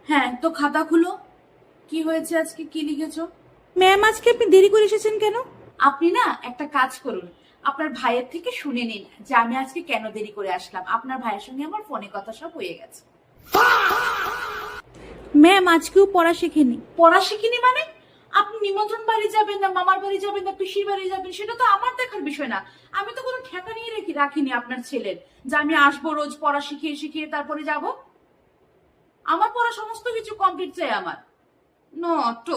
হ্যাঁ, তো খাতা খুলো। কি হয়েছে, আজকে কি লিখেছো? ম্যাম, আজকে আপনি দেরি করে এসেছেন কেন? আপনি না একটা কাজ করুন, আপনার ভাইয়ের থেকে শুনে নিন যে আমি আজকে কেন দেরি করে আসলাম। আপনার ভাইয়ের সঙ্গে আমার ফোনে কথা সব হয়ে গেছে। ম্যাম, আজকেও পড়া শেখেনি। পড়া শিখিনি মানে? আপনি নিমন্ত্রণ বাড়ি যাবেন না, মামার বাড়ি যাবেন না, পিসির বাড়ি যাবেন, সেটা তো আমার দেখার বিষয় না। আমি তো কোনো ঠেকা নিয়ে রাখিনি আপনার ছেলের যে আমি আসবো রোজ পড়া শিখিয়ে শিখিয়ে তারপরে যাব। আমার পড়া সমস্ত কিছু কমপ্লিট চাই আমার। নট।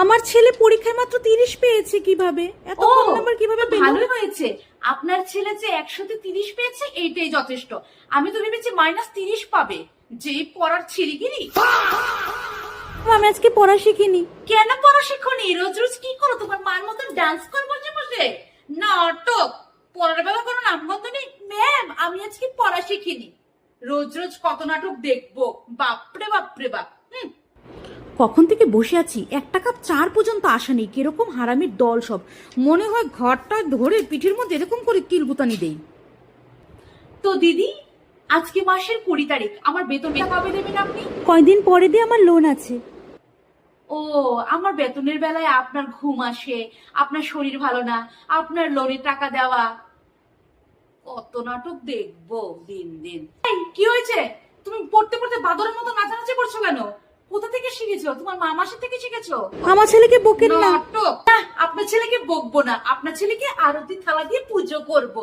আমার ছেলে পরীক্ষায় মাত্র 30 পেয়েছে, কিভাবে এত ও, কম নাম্বার কিভাবে তো পেল? ভালোই হয়েছে। আপনার ছেলে যে 100-তে 30 পেয়েছে এইটাই যথেষ্ট। আমি তো ভেবেছি -30 পাবে। যে পড়ার ছিড়িগিরি। আমি আজকে পড়া শিখিনি। কেন পড়া শিখনি? রোজ রোজ কি করো? তোমার মার মতন ডান্স কর বসে বসে? নাটক। পড়ার বেলা কোনো নামগন্ধ নেই। ম্যাম, আমি আজকে পড়া শিখিনি। রোজ রোজ কত নাটক দেখবো? বাপরে বাপরে বাপ। কখন থেকে বসে আছি, একটা কাপ চার পর্যন্ত আসা নেই। কিরকম হারামির দল সব। মনে হয় ঘরটা ধরে পিঠের মধ্যে এরকম করে কিলগুতানি দেই। তো দিদি, আজকে মাসের 20 তারিখ, আমার বেতনটা কবে দেবেন আপনি? কয়দিন পরে দিয়ে আমার লোন আছে। ও, আমার বেতনের বেলায় আপনার ঘুম আসে, আপনার শরীর ভালো না, আপনার লোনের টাকা দেওয়া। কত নাটক দেখবো দিন দিন। এই, কি হয়েছে? তুমি পড়তে পড়তে বাদরের মতো নাচানাচি করছো কেন? কোথা থেকে শিখেছো? তোমার মামাসের থেকে শিখেছো? আমার ছেলেকে বকেন না। নাটক। না, আপনার ছেলেকে বকবো না, আপনার ছেলেকে আরতি থালা দিয়ে পুজো করবো।